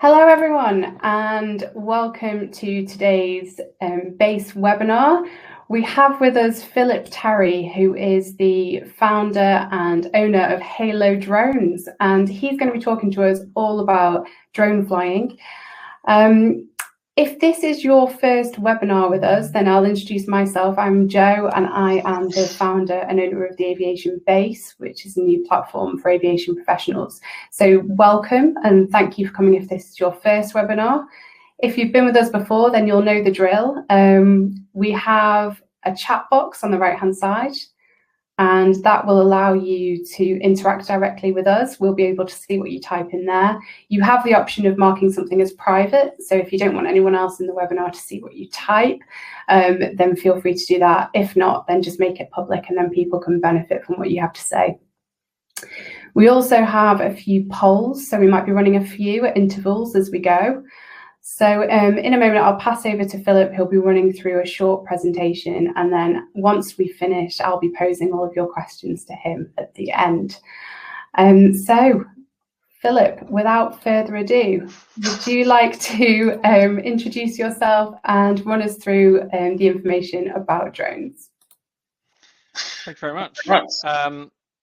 Hello everyone and welcome to today's BASE webinar. We have with us Philip Tarry, who is the founder and owner of Halo Drones, and he's going to be talking to us all about drone flying. If this is your first webinar with us, then I'll introduce myself. I'm Jo, and I am the founder and owner of the Aviation Base, which is a new platform for aviation professionals. So welcome and thank you for coming if this is your first webinar. If you've been with us before, then you'll know the drill. We have a chat box on the right-hand side, and that will allow you to interact directly with us. We'll be able to see what you type in there. You have the option of marking something as private, so if you don't want anyone else in the webinar to see what you type, then feel free to do that. If not, then just make it public and then people can benefit from what you have to say. We also have a few polls, so we might be running a few at intervals as we go. So in a moment, I'll pass over to Philip. He'll be running through a short presentation, and then once we've finished, I'll be posing all of your questions to him at the end. So Philip, without further ado, would you like to introduce yourself and run us through the information about drones? Thank you very much.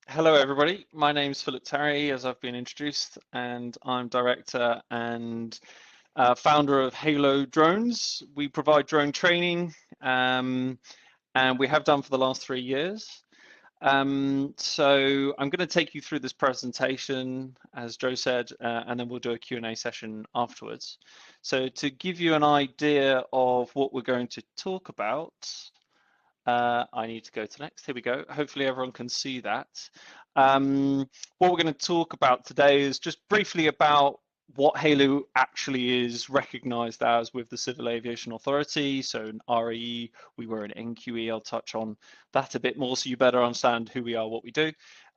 Hello, everybody. My name's Philip Tarry, as I've been introduced, and I'm director and founder of Halo Drones. We provide drone training, and we have done for the last 3 years. So I'm going to take you through this presentation, as Jo said, and then we'll do a Q&A session afterwards. So to give you an idea of what we're going to talk about, I need to go to next. Here we go. Hopefully everyone can see that. What we're going to talk about today is just briefly about what Halo actually is recognized as with the Civil Aviation Authority. So an RAE, we were an NQE. I'll touch on that a bit more so you better understand who we are, what we do.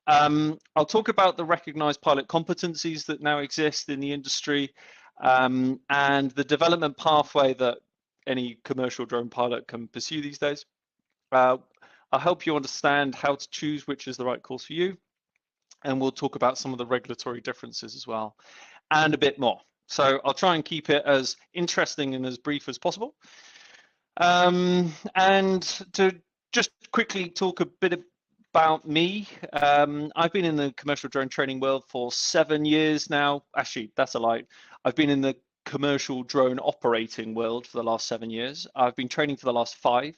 I'll talk about the recognized pilot competencies that now exist in the industry, and the development pathway that any commercial drone pilot can pursue these days. I'll help you understand how to choose which is the right course for you, and we'll talk about some of the regulatory differences as well, and a bit more. So I'll try and keep it as interesting and as brief as possible. And to just quickly talk a bit about me, I've been in the commercial drone training world for 7 years now. Actually, that's a lie. I've been in the commercial drone operating world for the last 7 years. I've been training for the last 5.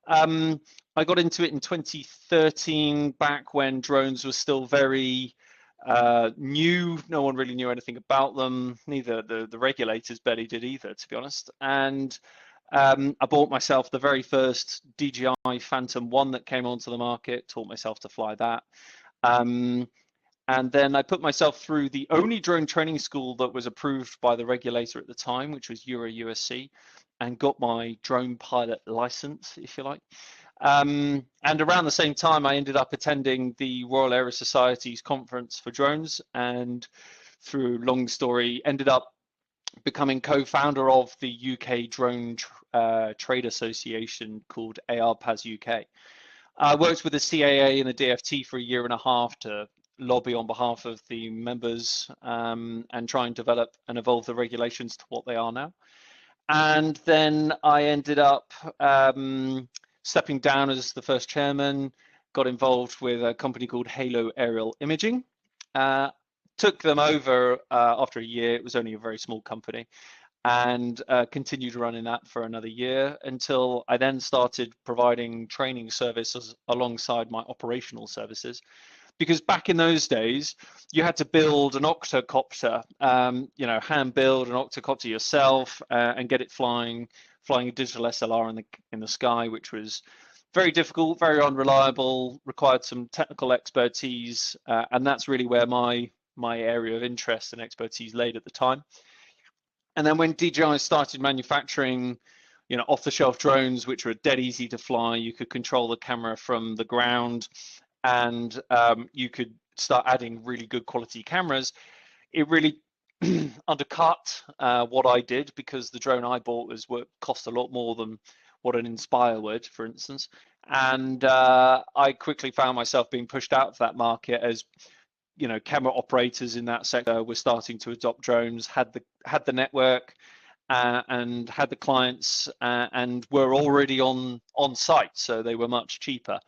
I got into it in 2013, back when drones were still very new. No one really knew anything about them. Neither the regulators barely did either, to be honest. And I bought myself the very first DJI Phantom 1 that came onto the market, taught myself to fly that. And then I put myself through the only drone training school that was approved by the regulator at the time, which was Euro USC, and got my drone pilot license, if you like. And around the same time, I ended up attending the Royal Aero Society's conference for drones, and through long story, ended up becoming co-founder of the UK Drone Trade Association called ARPAS UK. I worked with the CAA and the DFT for 1.5 years to lobby on behalf of the members, and try and develop and evolve the regulations to what they are now. And then I ended up stepping down as the first chairman, got involved with a company called Halo Aerial Imaging, took them over after 1 year. It was only a very small company, and continued running that for another year until I then started providing training services alongside my operational services. Because back in those days, you had to build an octocopter, hand build an octocopter yourself, and get it flying a digital SLR in the sky, which was very difficult, very unreliable, required some technical expertise, and that's really where my area of interest and expertise laid at the time. And then when DJI started manufacturing, off-the-shelf drones, which were dead easy to fly, you could control the camera from the ground, and you could start adding really good quality cameras. It really undercut what I did, because the drone I bought cost a lot more than what an Inspire would, for instance. And I quickly found myself being pushed out of that market as camera operators in that sector were starting to adopt drones, had the network, and had the clients, and were already on site, so they were much cheaper,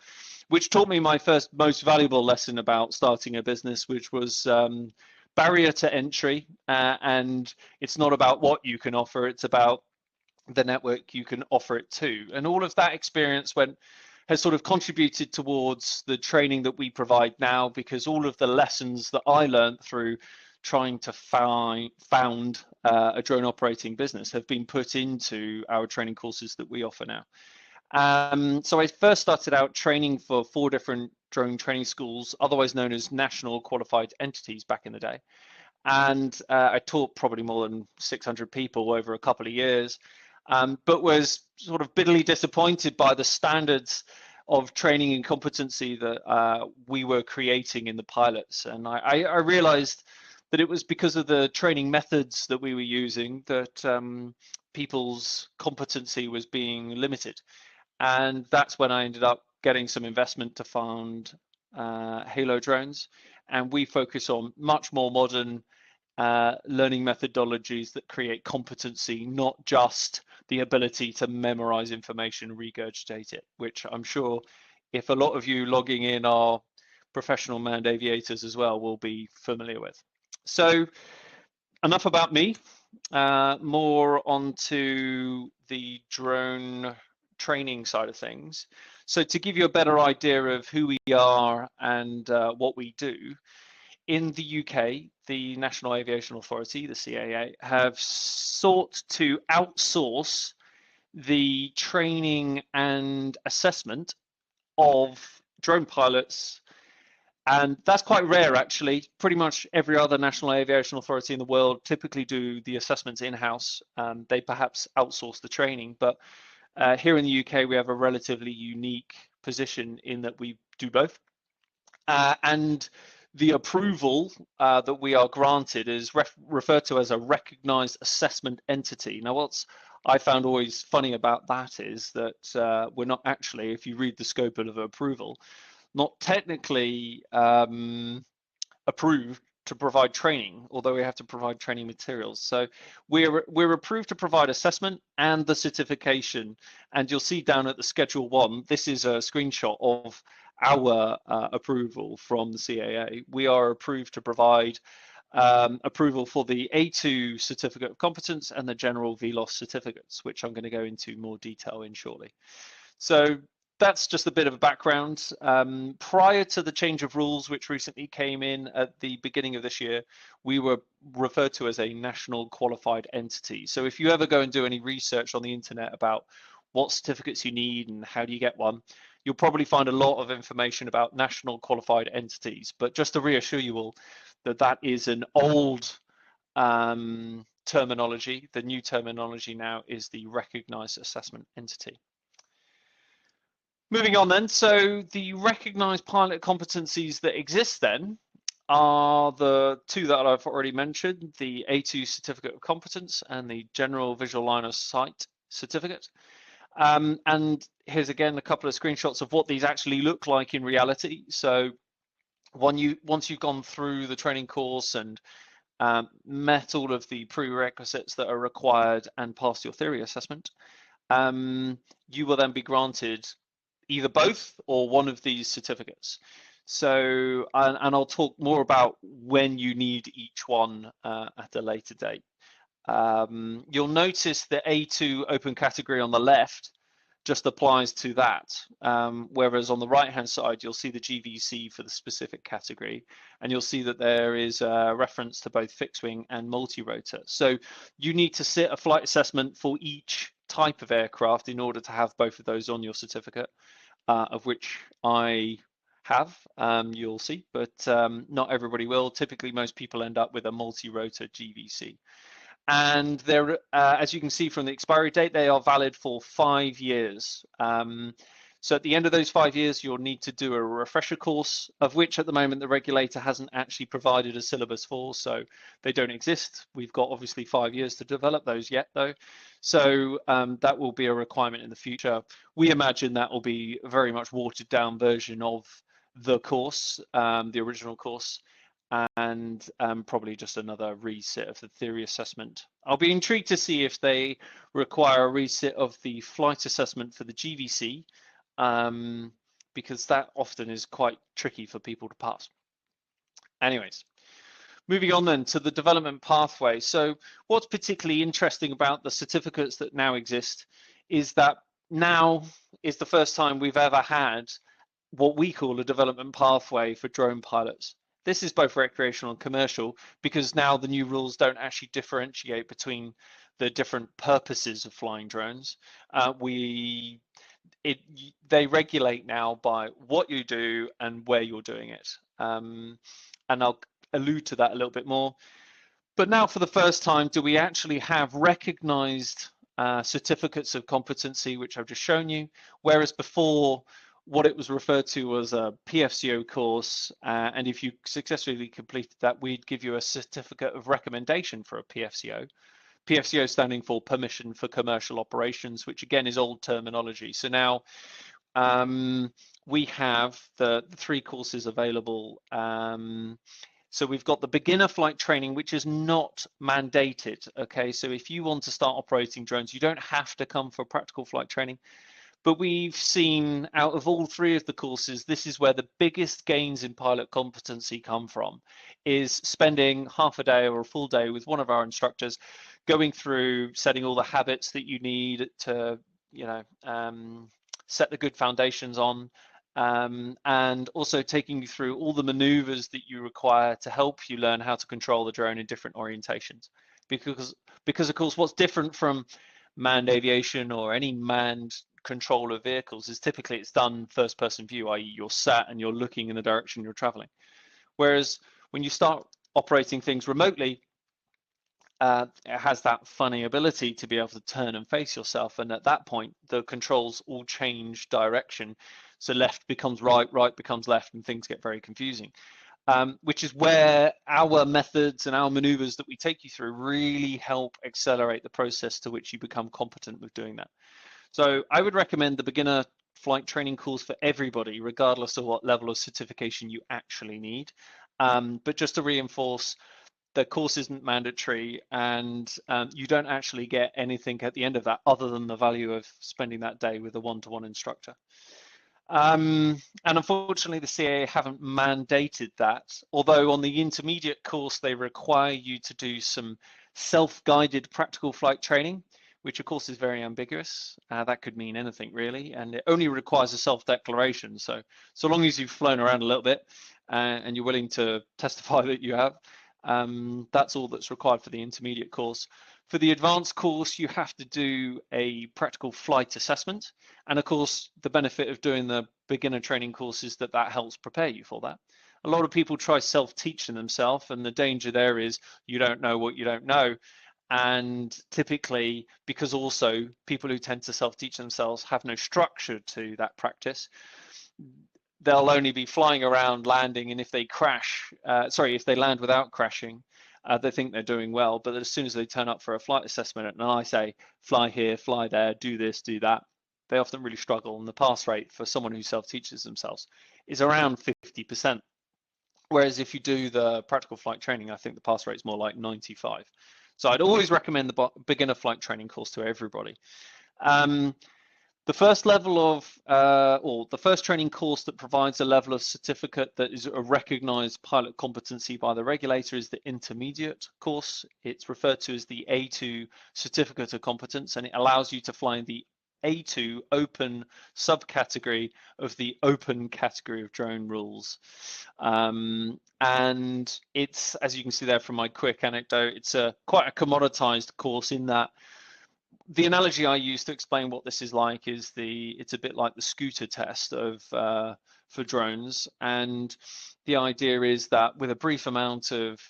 which taught me my first most valuable lesson about starting a business, which was barrier to entry, and it's not about what you can offer, it's about the network you can offer it to. And all of that experience has sort of contributed towards the training that we provide now, because all of the lessons that I learned through trying to found a drone operating business have been put into our training courses that we offer now. So I first started out training for 4 different drone training schools, otherwise known as national qualified entities back in the day. And I taught probably more than 600 people over a couple of years, but was sort of bitterly disappointed by the standards of training and competency that we were creating in the pilots. And I realized that it was because of the training methods that we were using that people's competency was being limited. And that's when I ended up getting some investment to fund Halo drones. And we focus on much more modern learning methodologies that create competency, not just the ability to memorize information and regurgitate it, which I'm sure if a lot of you logging in are professional manned aviators as well, will be familiar with. So enough about me, more onto the drone training side of things. So to give you a better idea of who we are and what we do, in the UK, the National Aviation Authority, the CAA, have sought to outsource the training and assessment of drone pilots. And that's quite rare, actually. Pretty much every other National Aviation Authority in the world typically do the assessments in-house. They perhaps outsource the training, but here in the UK, we have a relatively unique position in that we do both. And the approval that we are granted is referred to as a recognized assessment entity. Now, what's I found always funny about that is that we're not actually, if you read the scope of the approval, not technically approved to provide training, although we have to provide training materials. So we're approved to provide assessment and the certification. And you'll see down at the Schedule 1, this is a screenshot of our approval from the CAA. We are approved to provide approval for the A2 certificate of competence and the general VLOS certificates, which I'm going to go into more detail in shortly. So that's just a bit of a background. Prior to the change of rules, which recently came in at the beginning of this year, we were referred to as a national qualified entity. So if you ever go and do any research on the internet about what certificates you need and how do you get one, you'll probably find a lot of information about national qualified entities. But just to reassure you all that that is an old terminology. The new terminology now is the recognized assessment entity. Moving on then, so the recognized pilot competencies that exist then are the 2 that I've already mentioned, the A2 certificate of competence and the general visual line of sight certificate. And here's again a couple of screenshots of what these actually look like in reality. So once you've gone through the training course and met all of the prerequisites that are required and passed your theory assessment, you will then be granted either both or one of these certificates. So, and I'll talk more about when you need each one at a later date. You'll notice the A2 open category on the left just applies to that, whereas on the right hand side you'll see the GVC for the specific category, and you'll see that there is a reference to both fixed wing and multi-rotor. So you need to sit a flight assessment for each type of aircraft in order to have both of those on your certificate, of which I have, you'll see, but not everybody will. Typically most people end up with a multi-rotor GVC. And they're, as you can see from the expiry date, they are valid for 5 years. So at the end of those 5 years, you'll need to do a refresher course, of which at the moment the regulator hasn't actually provided a syllabus for, so they don't exist. We've got obviously 5 years to develop those yet, though. So that will be a requirement in the future. We imagine that will be a very much watered down version of the course, the original course. and probably just another resit of the theory assessment. I'll be intrigued to see if they require a resit of the flight assessment for the GVC, because that often is quite tricky for people to pass. Anyways, moving on then to the development pathway. So what's particularly interesting about the certificates that now exist is that now is the first time we've ever had what we call a development pathway for drone pilots. This is both recreational and commercial, because now the new rules don't actually differentiate between the different purposes of flying drones. They regulate now by what you do and where you're doing it. And I'll allude to that a little bit more. But now for the first time, do we actually have recognized certificates of competency, which I've just shown you, whereas before what it was referred to was a PFCO course, and if you successfully completed that, we'd give you a certificate of recommendation for a PFCO. PFCO standing for Permission for Commercial Operations, which again is old terminology. So now we have the 3 courses available. So we've got the beginner flight training, which is not mandated. Okay, so if you want to start operating drones, you don't have to come for practical flight training. But we've seen out of all 3 of the courses, this is where the biggest gains in pilot competency come from, is spending half a day or a full day with one of our instructors, going through setting all the habits that you need to, set the good foundations on, and also taking you through all the maneuvers that you require to help you learn how to control the drone in different orientations. Because of course, what's different from manned aviation or any manned control of vehicles is typically it's done first person view, i.e. you're sat and you're looking in the direction you're traveling. Whereas when you start operating things remotely, it has that funny ability to be able to turn and face yourself, and at that point the controls all change direction, so left becomes right, right becomes left, and things get very confusing. Which is where our methods and our maneuvers that we take you through really help accelerate the process to which you become competent with doing that. So I would recommend the beginner flight training course for everybody, regardless of what level of certification you actually need. But just to reinforce, the course isn't mandatory, and you don't actually get anything at the end of that other than the value of spending that day with a one-to-one instructor. And unfortunately, the CAA haven't mandated that, although on the intermediate course, they require you to do some self-guided practical flight training, which of course is very ambiguous. That could mean anything really, and it only requires a self-declaration. So long as you've flown around a little bit and you're willing to testify that you have, that's all that's required for the intermediate course. For the advanced course, you have to do a practical flight assessment. And of course, the benefit of doing the beginner training course is that helps prepare you for that. A lot of people try self-teaching themselves, and the danger there is you don't know what you don't know. And typically, because also people who tend to self-teach themselves have no structure to that practice, they'll only be flying around landing, and if they crash, if they land without crashing, they think they're doing well. But as soon as they turn up for a flight assessment and I say, fly here, fly there, do this, do that, they often really struggle. And the pass rate for someone who self-teaches themselves is around 50%. Whereas if you do the practical flight training, I think the pass rate is more like 95. So I'd always recommend the beginner flight training course to everybody. The first level of, or the first training course that provides a level of certificate that is a recognized pilot competency by the regulator is the intermediate course. It's referred to as the A2 Certificate of Competence, and it allows you to fly in the A2 open subcategory of the open category of drone rules. And it's, as you can see there from my quick anecdote, it's quite a commoditized course in that the analogy I use to explain what this is like is it's a bit like the scooter test of for drones, and the idea is that with a brief amount of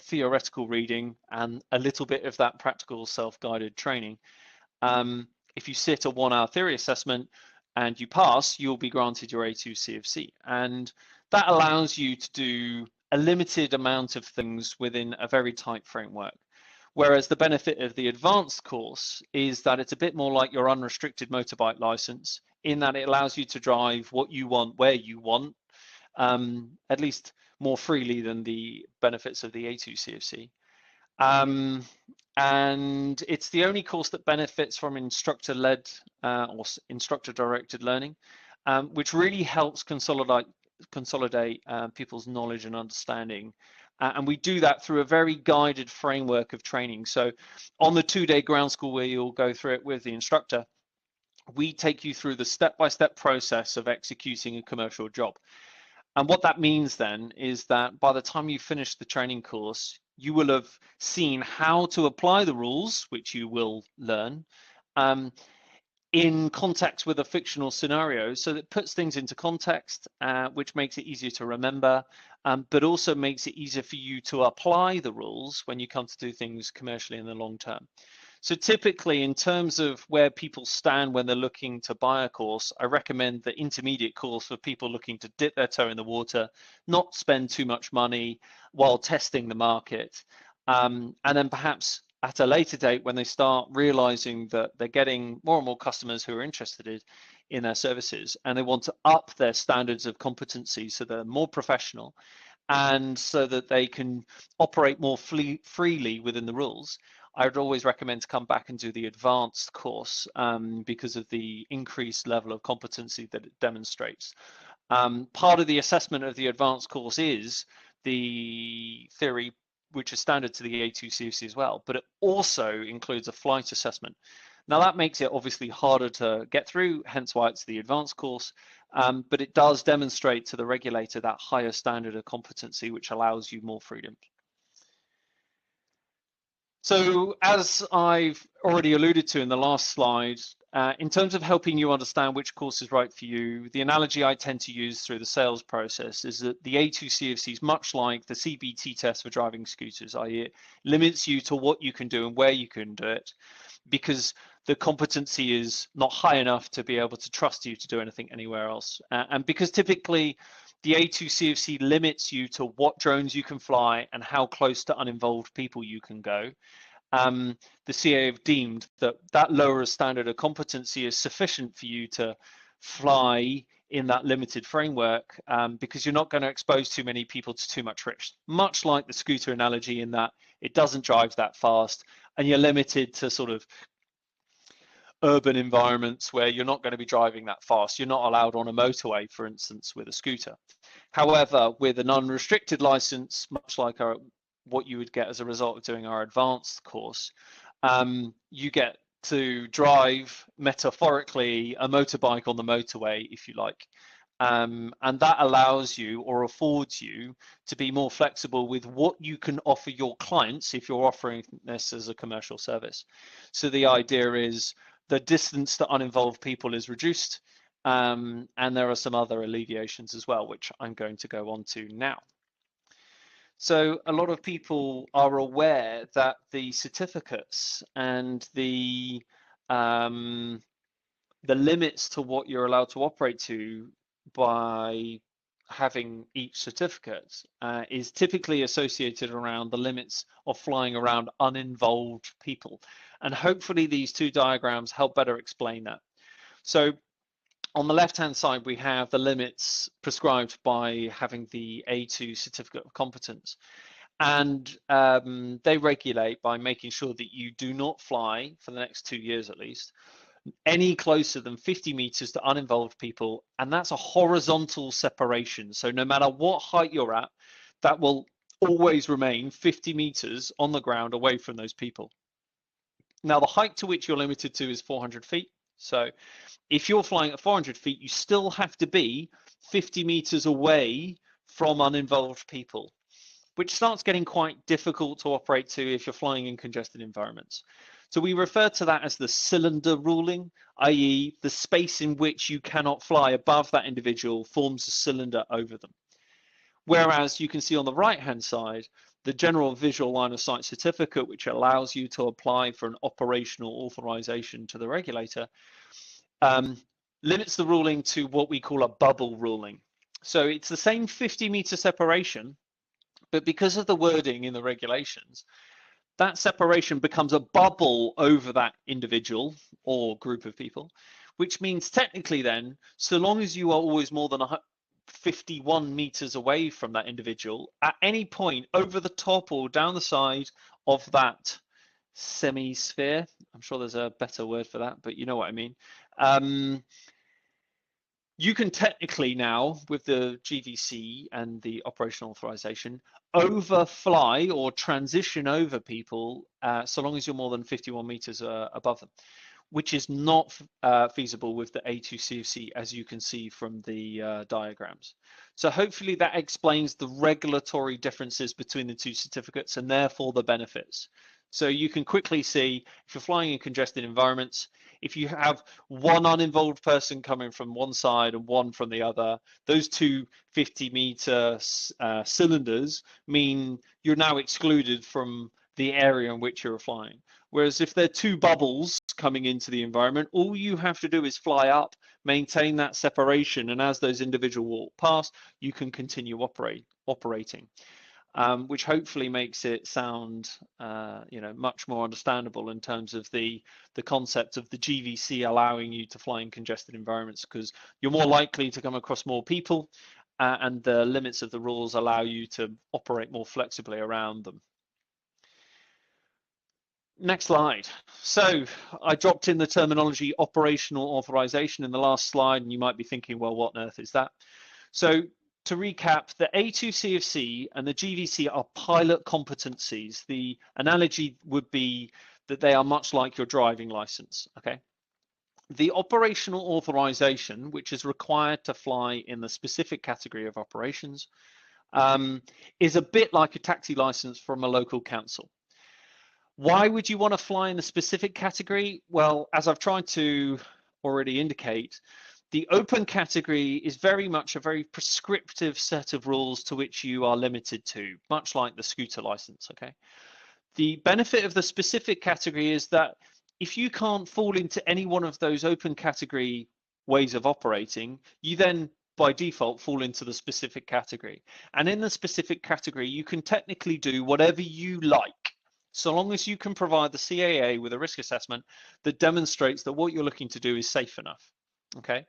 theoretical reading and a little bit of that practical self-guided training, if you sit a 1-hour theory assessment and you pass, you'll be granted your A2 CFC, and that allows you to do a limited amount of things within a very tight framework. Whereas the benefit of the advanced course is that it's a bit more like your unrestricted motorbike license, in that it allows you to drive what you want, where you want, at least more freely than the benefits of the A2 CFC. And it's the only course that benefits from instructor-led or instructor-directed learning, which really helps consolidate people's knowledge and understanding. And we do that through a very guided framework of training. So on the 2-day ground school where you'll go through it with the instructor, we take you through the step-by-step process of executing a commercial job. And what that means then is that by the time you finish the training course, you will have seen how to apply the rules, which you will learn, in context with a fictional scenario. So that puts things into context, which makes it easier to remember, but also makes it easier for you to apply the rules when you come to do things commercially in the long term. So typically, in terms of where people stand when they're looking to buy a course, I recommend the intermediate course for people looking to dip their toe in the water, not spend too much money while testing the market. And then perhaps at a later date, when they start realizing that they're getting more and more customers who are interested in their services, and they want to up their standards of competency so they're more professional, and so that they can operate more freely within the rules, I would always recommend to come back and do the advanced course because of the increased level of competency that it demonstrates. Part of the assessment of the advanced course is the theory, which is standard to the A2 CFC as well, but it also includes a flight assessment. Now that makes it obviously harder to get through, hence why it's the advanced course, but it does demonstrate to the regulator that higher standard of competency, which allows you more freedom. So as I've already alluded to in the last slide, in terms of helping you understand which course is right for you, the analogy I tend to use through the sales process is that the A2 CFC is much like the CBT test for driving scooters, i.e. it limits you to what you can do and where you can do it, because the competency is not high enough to be able to trust you to do anything anywhere else. And because typically the A2 CFC limits you to what drones you can fly and how close to uninvolved people you can go, the CA have deemed that that lower standard of competency is sufficient for you to fly in that limited framework, because you're not going to expose too many people to too much risk. Much like the scooter analogy, in that it doesn't drive that fast, and you're limited to sort of urban environments where you're not going to be driving that fast. You're not allowed on a motorway, for instance, with a scooter. However, with an unrestricted license, much like what you would get as a result of doing our advanced course, you get to drive, metaphorically, a motorbike on the motorway, if you like. And that allows you, or affords you, to be more flexible with what you can offer your clients if you're offering this as a commercial service. So the idea is the distance to uninvolved people is reduced, and there are some other alleviations as well, which I'm going to go on to now. So a lot of people are aware that the certificates and the limits to what you're allowed to operate to by having each certificate is typically associated around the limits of flying around uninvolved people. And hopefully these two diagrams help better explain that. So on the left-hand side, we have the limits prescribed by having the A2 certificate of competence. And they regulate by making sure that you do not fly, for the next 2 years at least, any closer than 50 meters to uninvolved people. And that's a horizontal separation. So no matter what height you're at, that will always remain 50 meters on the ground away from those people. Now, the height to which you're limited to is 400 feet. So if you're flying at 400 feet, you still have to be 50 meters away from uninvolved people, which starts getting quite difficult to operate to if you're flying in congested environments. So we refer to that as the cylinder ruling, i.e. the space in which you cannot fly above that individual forms a cylinder over them. Whereas you can see on the right-hand side, the general visual line of sight certificate, which allows you to apply for an operational authorization to the regulator, limits the ruling to what we call a bubble ruling. So it's the same 50-meter separation, but because of the wording in the regulations, that separation becomes a bubble over that individual or group of people, which means technically then, so long as you are always more than 51 meters away from that individual at any point over the top or down the side of that semi-sphere. I'm sure there's a better word for that, but you know what I mean. You can technically now, with the GVC and the operational authorization, overfly or transition over people so long as you're more than 51 meters above them, which is not feasible with the A2CFC, as you can see from the diagrams. So hopefully that explains the regulatory differences between the two certificates and therefore the benefits. So you can quickly see if you're flying in congested environments, if you have one uninvolved person coming from one side and one from the other, those two 50-meter cylinders mean you're now excluded from the area in which you're flying. Whereas if there are two bubbles coming into the environment, all you have to do is fly up, maintain that separation, and as those individuals walk past, you can continue operating. Which hopefully makes it sound, much more understandable in terms of the concept of the GVC allowing you to fly in congested environments, because you're more likely to come across more people, and the limits of the rules allow you to operate more flexibly around them. Next slide. So I dropped in the terminology operational authorization in the last slide, and you might be thinking, well, what on earth is that? So to recap, the A2CFC and the GVC are pilot competencies. The analogy would be that they are much like your driving license, okay? The operational authorization, which is required to fly in the specific category of operations, is a bit like a taxi license from a local council. Why would you want to fly in the specific category? Well, as I've tried to already indicate, the open category is very much a very prescriptive set of rules to which you are limited to, much like the scooter license, okay? The benefit of the specific category is that if you can't fall into any one of those open category ways of operating, you then by default fall into the specific category. And in the specific category, you can technically do whatever you like, so long as you can provide the CAA with a risk assessment that demonstrates that what you're looking to do is safe enough. Okay.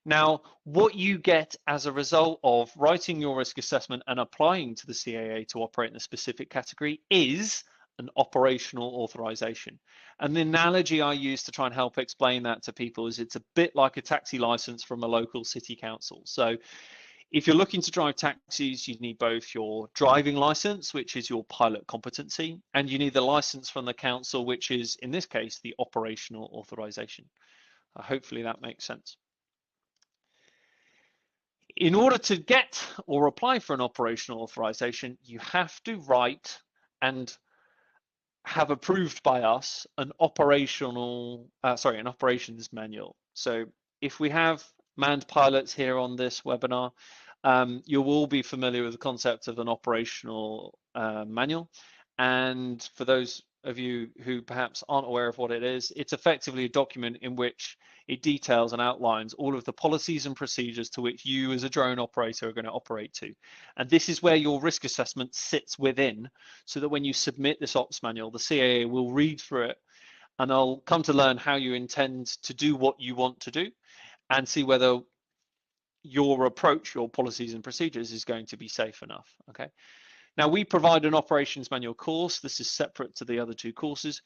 Now, what you get as a result of writing your risk assessment and applying to the CAA to operate in a specific category is an operational authorization. And the analogy I use to try and help explain that to people is it's a bit like a taxi license from a local city council. So if you're looking to drive taxis, you need both your driving license, which is your pilot competency, and you need the license from the council, which is, in this case, the operational authorization. Hopefully that makes sense. In order to get or apply for an operational authorization, you have to write and have approved by us an operations manual. So if we have manned pilots here on this webinar, you will be familiar with the concept of an operational manual. And for those of you who perhaps aren't aware of what it is, it's effectively a document in which it details and outlines all of the policies and procedures to which you as a drone operator are going to operate to. And this is where your risk assessment sits within, so that when you submit this ops manual, the CAA will read through it and they'll come to learn how you intend to do what you want to do and see whether your approach, your policies and procedures is going to be safe enough, okay? Now, we provide an operations manual course. This is separate to the other two courses.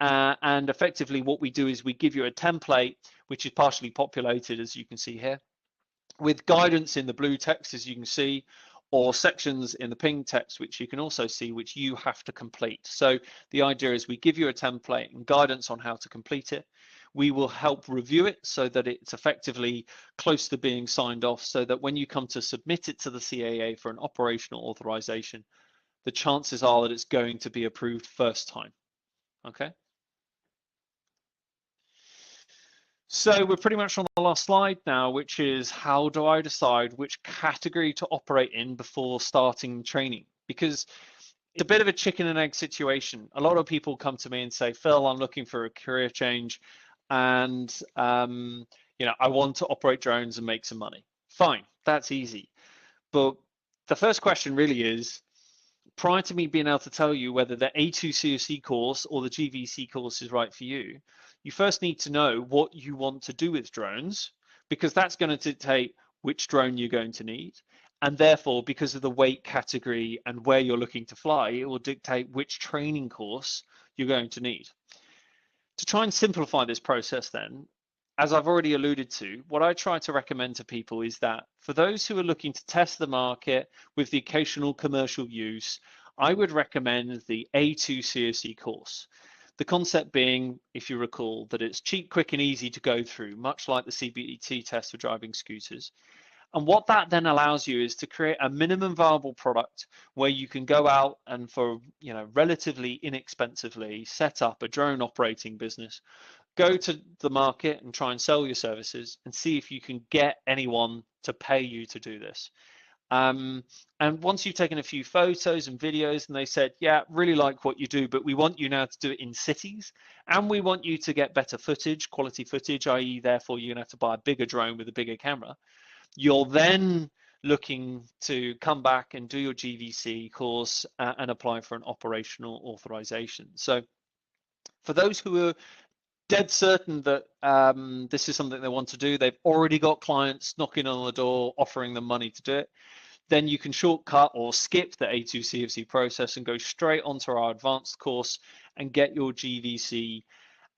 And effectively what we do is we give you a template, which is partially populated, as you can see here, with guidance in the blue text, as you can see, or sections in the pink text, which you can also see, which you have to complete. So the idea is we give you a template and guidance on how to complete it. We will help review it so that it's effectively close to being signed off, so that when you come to submit it to the CAA for an operational authorization, the chances are that it's going to be approved first time, okay? So we're pretty much on the last slide now, which is how do I decide which category to operate in before starting training? Because it's a bit of a chicken and egg situation. A lot of people come to me and say, Phil, I'm looking for a career change and I want to operate drones and make some money. Fine, that's easy. But the first question really is, prior to me being able to tell you whether the A2CFC course or the GVC course is right for you, you first need to know what you want to do with drones, because that's going to dictate which drone you're going to need. And therefore, because of the weight category and where you're looking to fly, it will dictate which training course you're going to need. To try and simplify this process then, as I've already alluded to, what I try to recommend to people is that for those who are looking to test the market with the occasional commercial use, I would recommend the A2 CFC course. The concept being, if you recall, that it's cheap, quick and easy to go through, much like the CBT test for driving scooters. And what that then allows you is to create a minimum viable product where you can go out and for, relatively inexpensively set up a drone operating business, go to the market and try and sell your services and see if you can get anyone to pay you to do this. And once you've taken a few photos and videos and they said, yeah, really like what you do, but we want you now to do it in cities and we want you to get better footage, quality footage, i.e. therefore you're gonna have to buy a bigger drone with a bigger camera. You're then looking to come back and do your GVC course and apply for an operational authorization. So for those who are dead certain that this is something they want to do, they've already got clients knocking on the door offering them money to do it, then you can shortcut or skip the A2 CFC process and go straight onto our advanced course and get your GVC.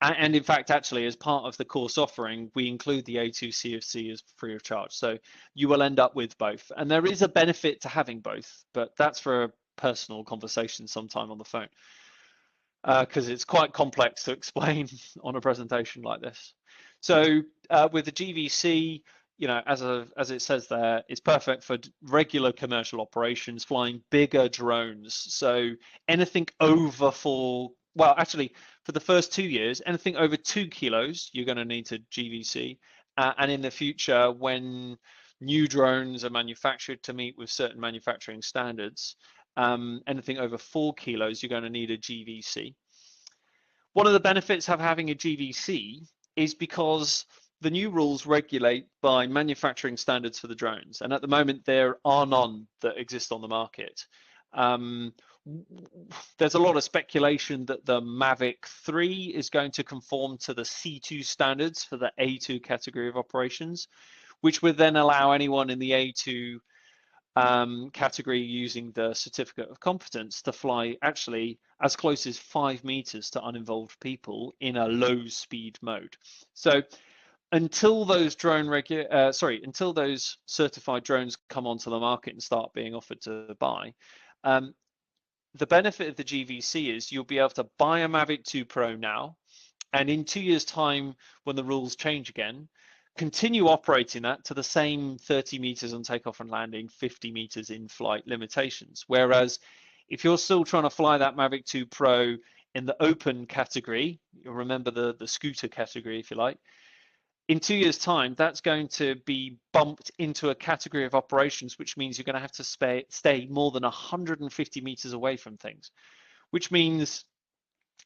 And in fact, actually, as part of the course offering, we include the A2 CFC as free of charge. So you will end up with both. And there is a benefit to having both, but that's for a personal conversation sometime on the phone, because it's quite complex to explain on a presentation like this. So with the GVC, as it says there, it's perfect for regular commercial operations, flying bigger drones. So anything over for the first 2 years, anything over 2 kilos, you're going to need a GVC. And in the future, when new drones are manufactured to meet with certain manufacturing standards, anything over 4 kilos, you're going to need a GVC. One of the benefits of having a GVC is because the new rules regulate by manufacturing standards for the drones. And at the moment, there are none that exist on the market. There's a lot of speculation that the Mavic 3 is going to conform to the C2 standards for the A2 category of operations, which would then allow anyone in the A2 category using the certificate of competence to fly actually as close as 5 meters to uninvolved people in a low speed mode. So until those until those certified drones come onto the market and start being offered to buy, the benefit of the GVC is you'll be able to buy a Mavic 2 Pro now, and in 2 years' time, when the rules change again, continue operating that to the same 30 meters on takeoff and landing, 50 meters in flight limitations. Whereas if you're still trying to fly that Mavic 2 Pro in the open category, you'll remember the scooter category, if you like, in 2 years' time, that's going to be bumped into a category of operations, which means you're going to have to stay more than 150 meters away from things, which means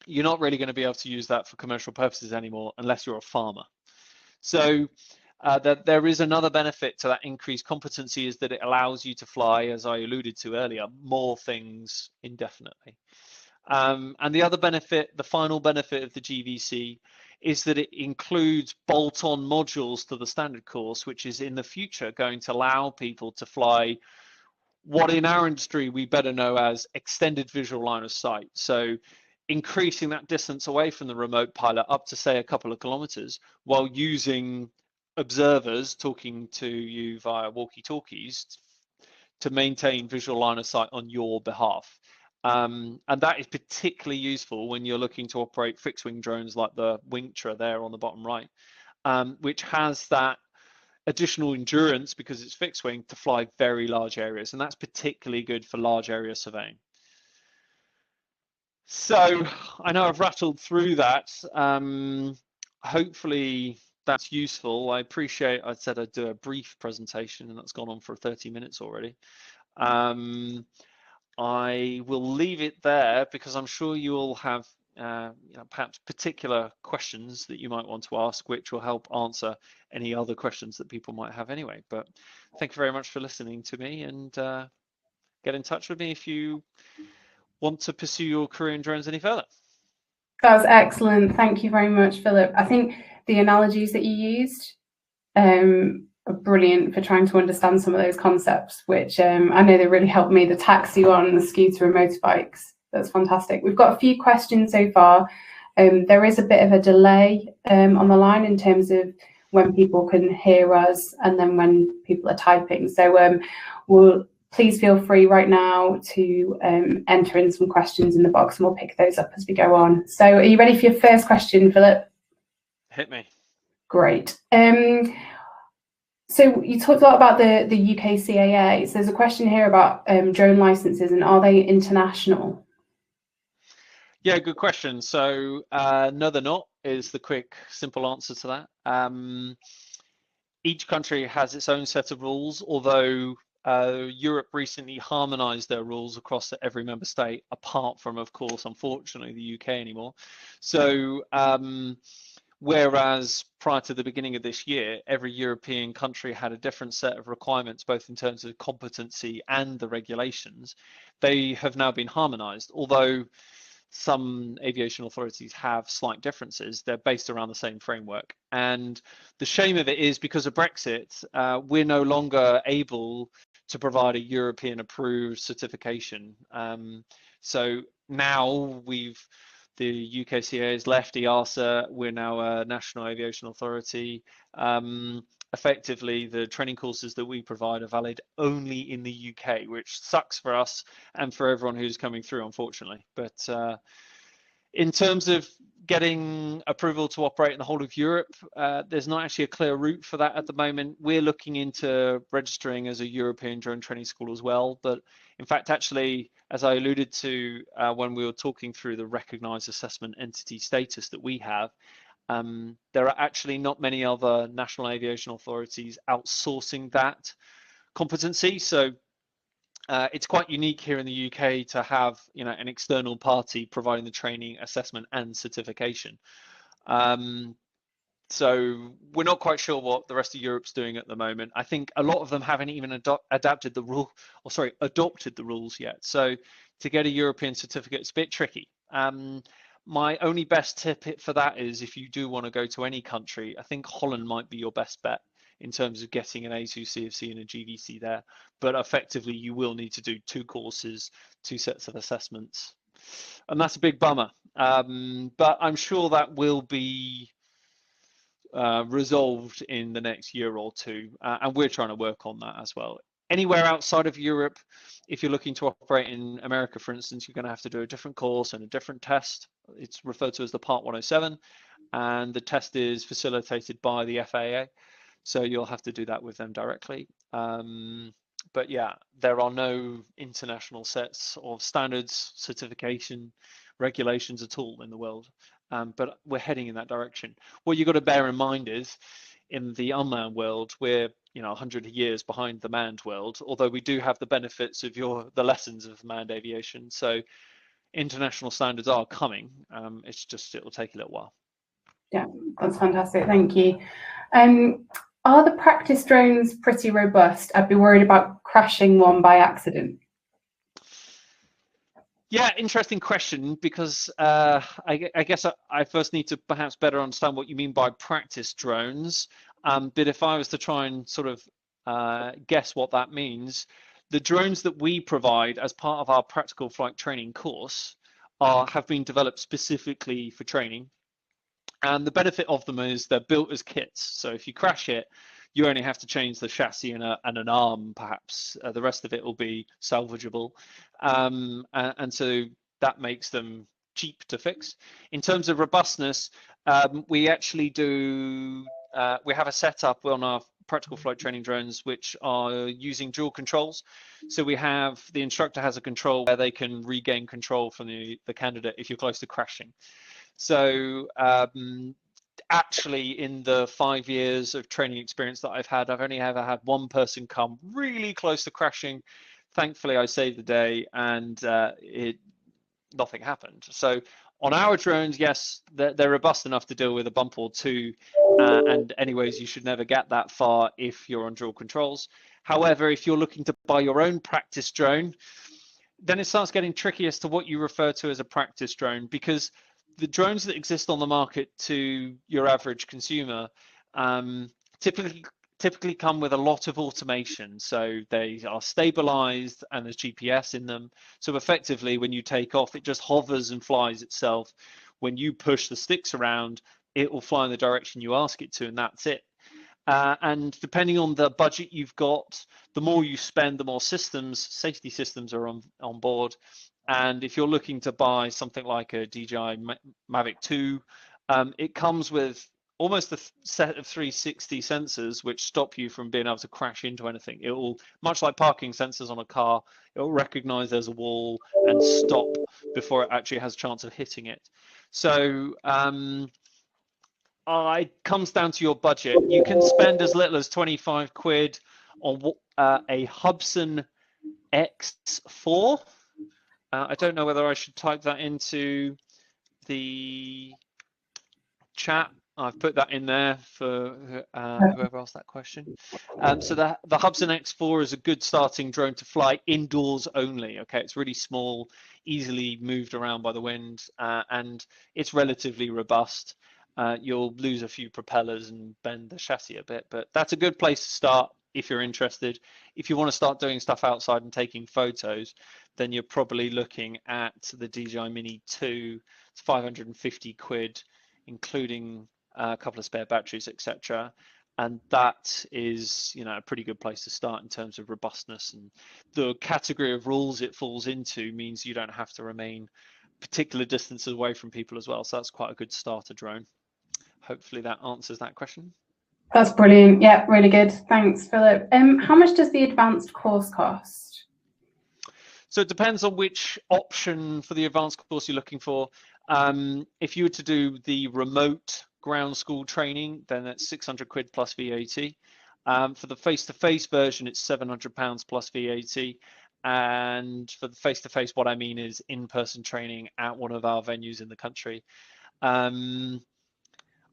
you're not really going to be able to use that for commercial purposes anymore unless you're a farmer. So that there is another benefit to that increased competency is that it allows you to fly, as I alluded to earlier, more things indefinitely. And the other benefit, the final benefit of the GVC, is that it includes bolt-on modules to the standard course, which is in the future going to allow people to fly what in our industry we better know as extended visual line of sight. So increasing that distance away from the remote pilot up to, say, a couple of kilometers while using observers talking to you via walkie-talkies to maintain visual line of sight on your behalf. And that is particularly useful when you're looking to operate fixed-wing drones like the Wingtra there on the bottom right, which has that additional endurance because it's fixed-wing to fly very large areas. And that's particularly good for large area surveying. So I know I've rattled through that. Hopefully that's useful. I appreciate I said I'd do a brief presentation and that's gone on for 30 minutes already. I will leave it there because I'm sure you all have perhaps particular questions that you might want to ask, which will help answer any other questions that people might have anyway. But thank you very much for listening to me, and get in touch with me if you want to pursue your career in drones any further. That was excellent. Thank you very much, Philip. I think the analogies that you used brilliant for trying to understand some of those concepts, which I know they really helped me, the taxi one, the scooter and motorbikes. That's fantastic. We've got a few questions so far. There is a bit of a delay on the line in terms of when people can hear us and then when people are typing. So please feel free right now to enter in some questions in the box and we'll pick those up as we go on. So are you ready for your first question, Philip? Hit me. Great. So you talked a lot about the UK CAA. So there's a question here about drone licenses and are they international? Yeah, good question. So no, they're not, is the quick, simple answer to that. Each country has its own set of rules, although Europe recently harmonized their rules across every member state, apart from, of course, unfortunately, the UK anymore. So whereas prior to the beginning of this year, every European country had a different set of requirements, both in terms of competency and the regulations, they have now been harmonized. Although some aviation authorities have slight differences, they're based around the same framework. And the shame of it is, because of Brexit, we're no longer able to provide a European approved certification. So now the UKCA has left EASA, we're now a national aviation authority. Effectively, the training courses that we provide are valid only in the UK, which sucks for us and for everyone who's coming through, unfortunately. But in terms of getting approval to operate in the whole of Europe, there's not actually a clear route for that at the moment. We're looking into registering as a European drone training school as well. But in fact, actually, as I alluded to when we were talking through the recognized assessment entity status that we have, there are actually not many other national aviation authorities outsourcing that competency. So it's quite unique here in the UK to have, an external party providing the training, assessment, and certification. So we're not quite sure what the rest of Europe's doing at the moment. I think a lot of them haven't even adopted the rules yet. So to get a European certificate, it's a bit tricky. My only best tip for that is, if you do want to go to any country, I think Holland might be your best bet in terms of getting an A2 CFC and a GVC there. But effectively, you will need to do 2 courses, 2 sets of assessments. And that's a big bummer. But I'm sure that will be resolved in the next year or two. And we're trying to work on that as well. Anywhere outside of Europe, if you're looking to operate in America, for instance, you're going to have to do a different course and a different test. It's referred to as the Part 107, and the test is facilitated by the FAA. So you'll have to do that with them directly. But yeah, there are no international sets of standards, certification, regulations at all in the world. But we're heading in that direction. What you've got to bear in mind is, in the unmanned world, we're 100 years behind the manned world, although we do have the benefits of the lessons of manned aviation. So international standards are coming. It's just, it'll take a little while. Yeah, that's fantastic. Thank you. Are the practice drones pretty robust? I'd be worried about crashing one by accident. Yeah, interesting question, because I guess I first need to perhaps better understand what you mean by practice drones. But if I was to try and sort of guess what that means, the drones that we provide as part of our practical flight training course have been developed specifically for training. And the benefit of them is they're built as kits. So if you crash it, you only have to change the chassis and an arm, perhaps. The rest of it will be salvageable. And so that makes them cheap to fix. In terms of robustness, we actually we have a setup on our practical flight training drones which are using dual controls. So the instructor has a control where they can regain control from the candidate if you're close to crashing. So actually, in the 5 years of training experience that I've had, I've only ever had one person come really close to crashing. Thankfully, I saved the day, and nothing happened. So on our drones, yes, they're robust enough to deal with a bump or two. And anyways, you should never get that far if you're on dual controls. However, if you're looking to buy your own practice drone, then it starts getting tricky as to what you refer to as a practice drone, because the drones that exist on the market to your average consumer typically typically come with a lot of automation. So they are stabilized and there's GPS in them. So effectively, when you take off, it just hovers and flies itself. When you push the sticks around, it will fly in the direction you ask it to, and that's it. And depending on the budget you've got, the more you spend, the more safety systems are on board. And if you're looking to buy something like a DJI Mavic 2, it comes with almost a set of 360 sensors which stop you from being able to crash into anything. It will, much like parking sensors on a car, it will recognize there's a wall and stop before it actually has a chance of hitting it. So it comes down to your budget. You can spend as little as 25 quid on a Hubsan X4. I don't know whether I should type that into the chat. I've put that in there for whoever asked that question. So the Hubsan X4 is a good starting drone to fly indoors only. Okay, it's really small, easily moved around by the wind, and it's relatively robust. You'll lose a few propellers and bend the chassis a bit, but that's a good place to start if you're interested. If you want to start doing stuff outside and taking photos, then you're probably looking at the DJI Mini 2. It's 550 quid, including a couple of spare batteries, etc. And that is, a pretty good place to start in terms of robustness. And the category of rules it falls into means you don't have to remain particular distances away from people as well. So that's quite a good starter drone. Hopefully that answers that question. That's brilliant. Yeah, really good. Thanks, Philip. How much does the advanced course cost? So it depends on which option for the advanced course you're looking for. If you were to do the remote ground school training, then that's 600 quid plus VAT. For the face-to-face version, it's 700 pounds plus VAT. And for the face-to-face, what I mean is in-person training at one of our venues in the country.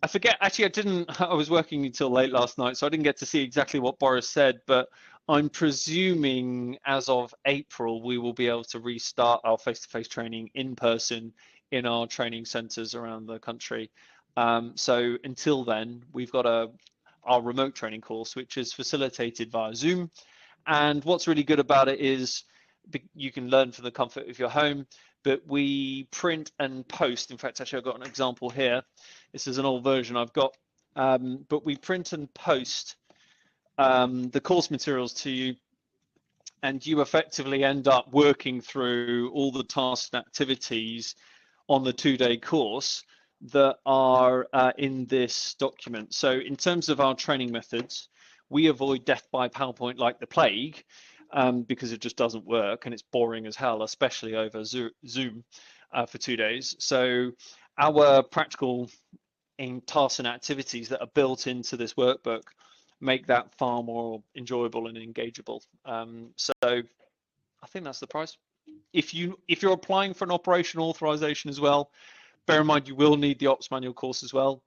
I forget, actually, I was working until late last night, so I didn't get to see exactly what Boris said, but I'm presuming as of April, we will be able to restart our face-to-face training in person in our training centres around the country. So until then, we've got our remote training course, which is facilitated via Zoom. And what's really good about it is you can learn from the comfort of your home, but we print and post. In fact, actually, I've got an example here. This is an old version I've got, but we print and post the course materials to you, and you effectively end up working through all the tasks and activities on the 2-day course that are in this document. So in terms of our training methods, we avoid death by PowerPoint like the plague, because it just doesn't work and it's boring as hell, especially over Zoom for 2 days. So our practical tasks and activities that are built into this workbook make that far more enjoyable and engageable. So I think that's the price. If you're applying for an operational authorization as well, bear in mind you will need the ops manual course as well.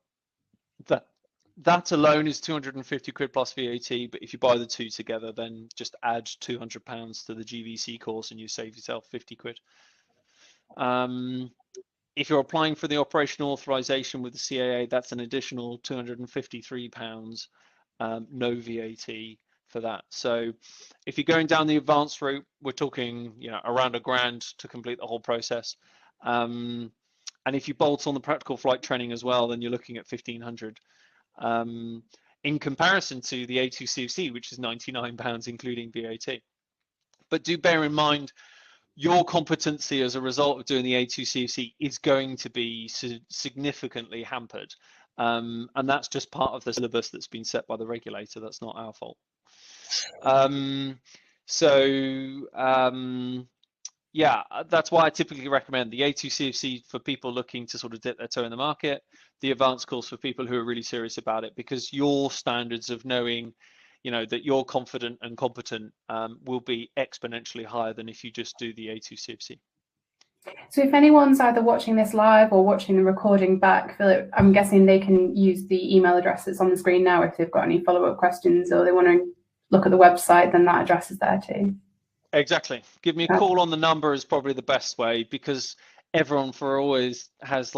That alone is 250 quid plus VAT, but if you buy the two together, then just add 200 pounds to the GVC course and you save yourself 50 quid. If you're applying for the operational authorization with the CAA, that's an additional 253 pounds, no VAT for that. So if you're going down the advanced route, we're talking around £1,000 to complete the whole process. And if you bolt on the practical flight training as well, then you're looking at 1,500. In comparison to the A2CFC, which is £99 including VAT. But do bear in mind, your competency as a result of doing the A2CFC is going to be significantly hampered. And that's just part of the syllabus that's been set by the regulator. That's not our fault. Yeah, that's why I typically recommend the A2CFC for people looking to sort of dip their toe in the market, the advanced course for people who are really serious about it, because your standards of knowing, that you're confident and competent will be exponentially higher than if you just do the A2CFC. So if anyone's either watching this live or watching the recording back, Philip, I'm guessing they can use the email address that's on the screen now if they've got any follow-up questions or they want to look at the website, then that address is there too. Exactly. Give me a call on the number is probably the best way, because everyone always has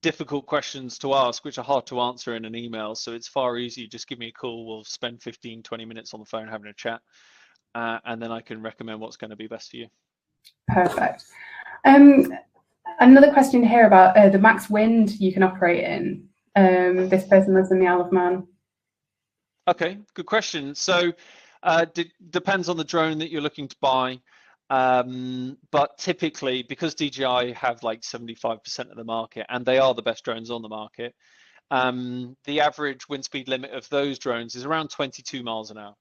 difficult questions to ask, which are hard to answer in an email. So it's far easier. Just give me a call. We'll spend 15, 20 minutes on the phone having a chat. And then I can recommend what's going to be best for you. Perfect. Another question here about the max wind you can operate in. This person lives in the Isle of Man. Okay, good question. So depends on the drone that you're looking to buy. But typically, because DJI have like 75% of the market, and they are the best drones on the market, the average wind speed limit of those drones is around 22 miles an hour.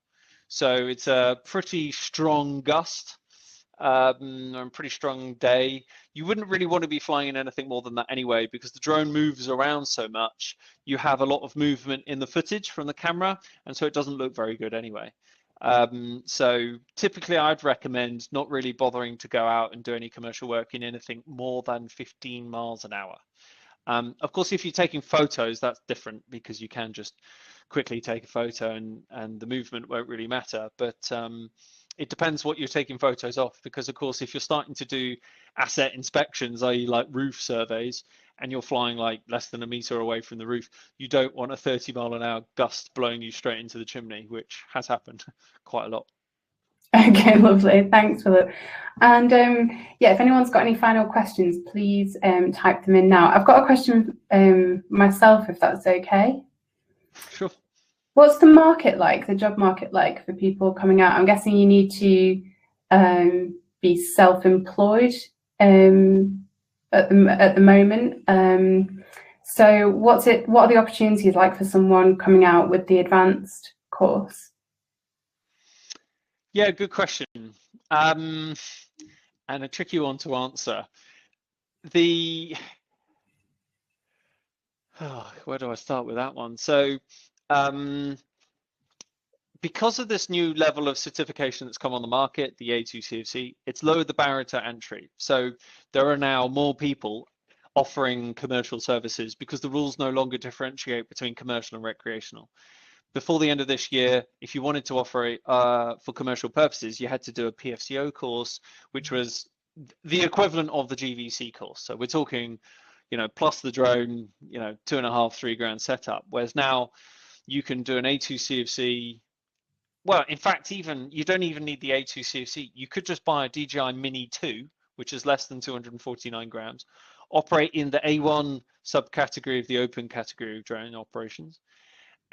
So it's a pretty strong gust, a pretty strong day. You wouldn't really want to be flying in anything more than that anyway, because the drone moves around so much. You have a lot of movement in the footage from the camera, and so it doesn't look very good anyway. So typically I'd recommend not really bothering to go out and do any commercial work in anything more than 15 miles an hour. Of course, if you're taking photos, that's different, because you can just quickly take a photo and the movement won't really matter. But it depends what you're taking photos of, because of course, if you're starting to do asset inspections, i.e. like roof surveys, and you're flying like less than a meter away from the roof, you don't want a 30-mile-an-hour gust blowing you straight into the chimney, which has happened quite a lot. Okay, lovely. Thanks, Philip. And yeah, if anyone's got any final questions, please type them in now. I've got a question myself, if that's okay. Sure. What's the market like, the job market like for people coming out? I'm guessing you need to be self-employed at the moment. So what are the opportunities like for someone coming out with the advanced course? Yeah, good question. And a tricky one to answer. Where do I start with that one? So because of this new level of certification that's come on the market, the A2 CFC, it's lowered the barrier to entry. So there are now more people offering commercial services, because the rules no longer differentiate between commercial and recreational. Before the end of this year, if you wanted to offer it for commercial purposes, you had to do a PFCO course, which was the equivalent of the GVC course. So we're talking, plus the drone, 2.5, 3 grand setup. Whereas now you can do an A2 CFC. Well, in fact, you don't even need the A2 CFC. You could just buy a DJI Mini 2, which is less than 249 grams, operate in the A1 subcategory of the open category of drone operations,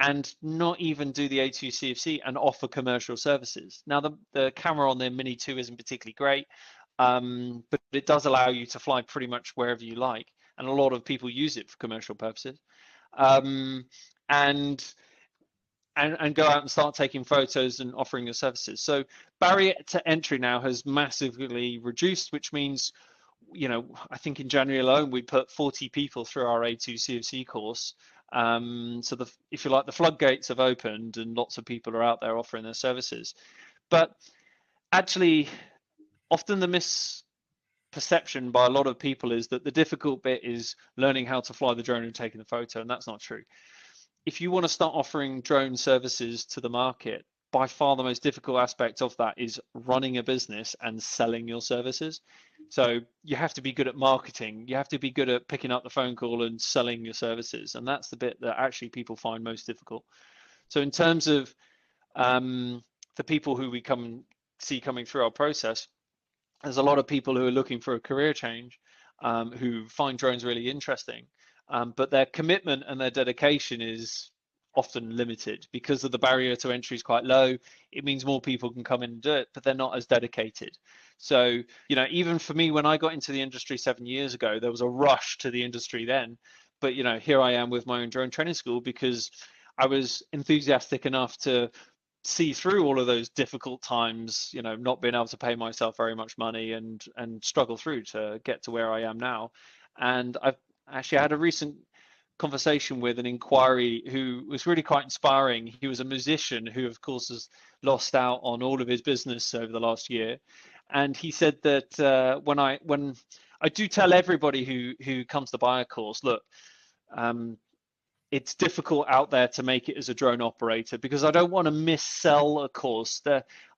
and not even do the A2 CFC and offer commercial services. Now, the camera on the Mini 2 isn't particularly great, but it does allow you to fly pretty much wherever you like, and a lot of people use it for commercial purposes. And go out and start taking photos and offering your services. So barrier to entry now has massively reduced, which means, I think in January alone, we put 40 people through our A2 CFC course. So if you like, the floodgates have opened and lots of people are out there offering their services. But actually, often the misperception by a lot of people is that the difficult bit is learning how to fly the drone and taking the photo, and that's not true. If you want to start offering drone services to the market, by far the most difficult aspect of that is running a business and selling your services. So you have to be good at marketing. You have to be good at picking up the phone call and selling your services. And that's the bit that actually people find most difficult. So in terms of the people who we see coming through our process, there's a lot of people who are looking for a career change, who find drones really interesting. But their commitment and their dedication is often limited because of the barrier to entry is quite low. It means more people can come in and do it, but they're not as dedicated. So, even for me, when I got into the industry 7 years ago, there was a rush to the industry then. But, here I am with my own drone training school because I was enthusiastic enough to see through all of those difficult times, not being able to pay myself very much money and struggle through to get to where I am now. And I've actually had a recent conversation with an inquiry who was really quite inspiring. He was a musician who, of course, has lost out on all of his business over the last year. And he said that when I do tell everybody who comes to buy a course, look, it's difficult out there to make it as a drone operator, because I don't want to missell a course.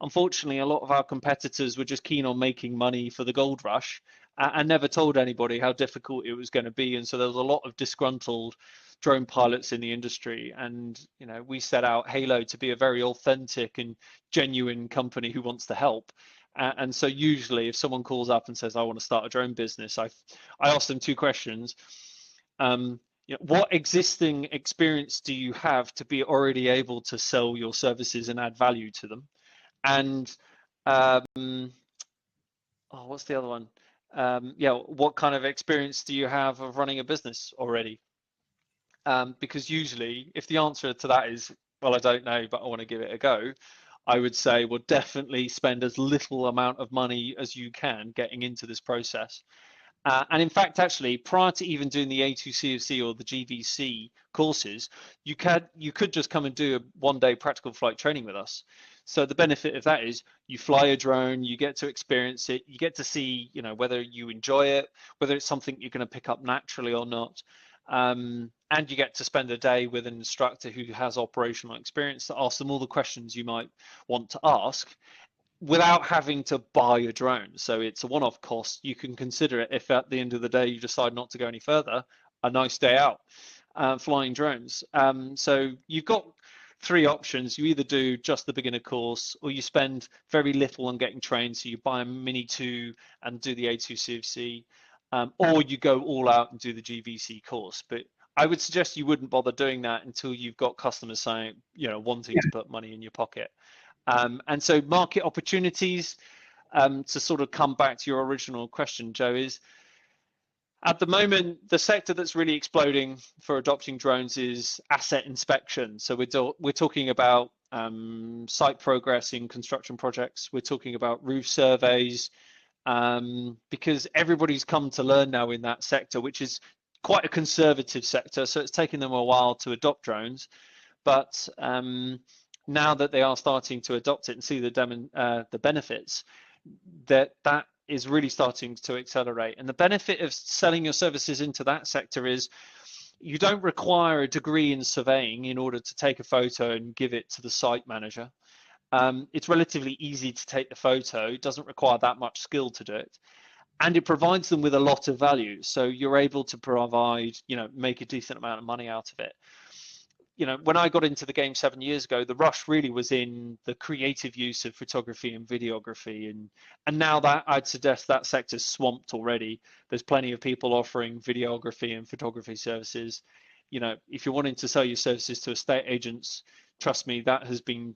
Unfortunately, a lot of our competitors were just keen on making money for the gold rush, and never told anybody how difficult it was going to be. And so there was a lot of disgruntled drone pilots in the industry. And we set out Halo to be a very authentic and genuine company who wants to help. And so usually if someone calls up and says, I want to start a drone business, I ask them two questions. What existing experience do you have to be already able to sell your services and add value to them? And what's the other one? What kind of experience do you have of running a business already? Because usually if the answer to that is, well, I don't know, but I want to give it a go, I would say, well, definitely spend as little amount of money as you can getting into this process. And in fact, actually, prior to even doing the A2CFC or the GVC courses, you could just come and do a one-day practical flight training with us. So the benefit of that is you fly a drone, you get to experience it, you get to see, whether you enjoy it, whether it's something you're going to pick up naturally or not. And you get to spend a day with an instructor who has operational experience to ask them all the questions you might want to ask, without having to buy a drone. So it's a one-off cost. You can consider it, if at the end of the day you decide not to go any further, a nice day out flying drones. So you've got three options. You either do just the beginner course, or you spend very little on getting trained. So you buy a Mini 2 and do the A2CFC, or you go all out and do the GVC course. But I would suggest you wouldn't bother doing that until you've got customers saying, wanting to put money in your pocket. And so market opportunities, to sort of come back to your original question, Joe, is at the moment, the sector that's really exploding for adopting drones is asset inspection. So we're talking about site progress in construction projects. We're talking about roof surveys, because everybody's come to learn now in that sector, which is quite a conservative sector. So it's taken them a while to adopt drones. But now that they are starting to adopt it and see the benefits, that is really starting to accelerate. And the benefit of selling your services into that sector is you don't require a degree in surveying in order to take a photo and give it to the site manager. It's relatively easy to take the photo. It doesn't require that much skill to do it. And it provides them with a lot of value. So you're able to provide, make a decent amount of money out of it. When I got into the game 7 years ago, the rush really was in the creative use of photography and videography. And now that I'd suggest that sector's swamped already. There's plenty of people offering videography and photography services. If you're wanting to sell your services to estate agents, trust me, that has been,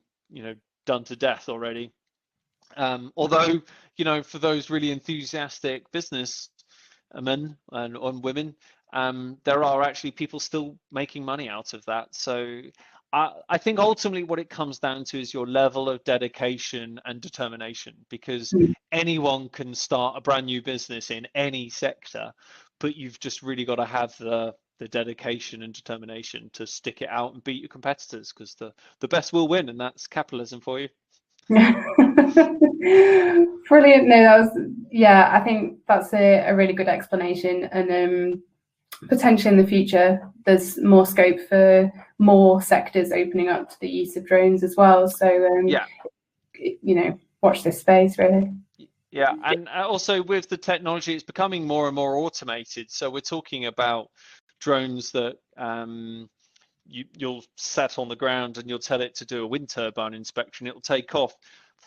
done to death already. Although, for those really enthusiastic businessmen and women, there are actually people still making money out of that. So I think ultimately what it comes down to is your level of dedication and determination, because anyone can start a brand new business in any sector, but you've just really got to have the dedication and determination to stick it out and beat your competitors, because the best will win, and that's capitalism for you. Brilliant. No, I think that's a really good explanation. And potentially in the future, there's more scope for more sectors opening up to the use of drones as well. So, watch this space, really. Yeah, and also with the technology, it's becoming more and more automated. So we're talking about drones that you'll set on the ground and you'll tell it to do a wind turbine inspection. It'll take off,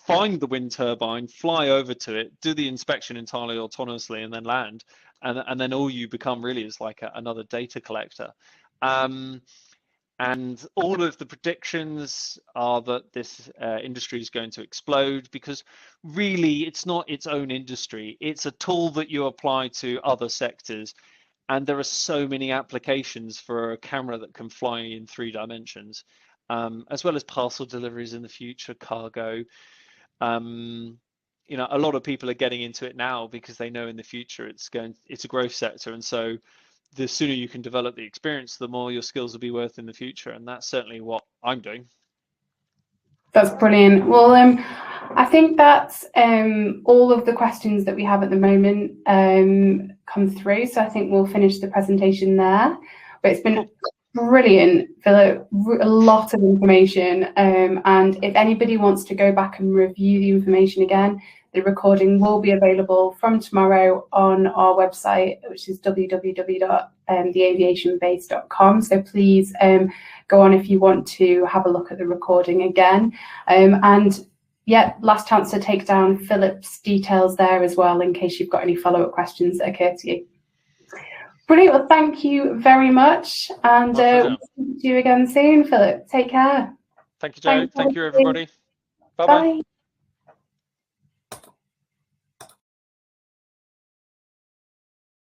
find the wind turbine, fly over to it, do the inspection entirely autonomously, and then land. And then all you become really is like another data collector. And all of the predictions are that this industry is going to explode, because really it's not its own industry. It's a tool that you apply to other sectors. And there are so many applications for a camera that can fly in 3 dimensions, as well as parcel deliveries in the future, cargo. A lot of people are getting into it now because they know in the future it's a growth sector. And so the sooner you can develop the experience, the more your skills will be worth in the future. And that's certainly what I'm doing. That's brilliant. Well, I think that's all of the questions that we have at the moment come through. So I think we'll finish the presentation there. But it's been Brilliant, Philip. A lot of information. And if anybody wants to go back and review the information again, the recording will be available from tomorrow on our website, which is www.theaviationbase.com. So please go on if you want to have a look at the recording again. And yeah, last chance to take down Philip's details there as well, in case you've got any follow-up questions that occur to you. Brilliant. Well, thank you very much. And we'll see you again soon, Philip. Take care. Thank you, Joe. Thank you, everybody. Bye-bye. Bye.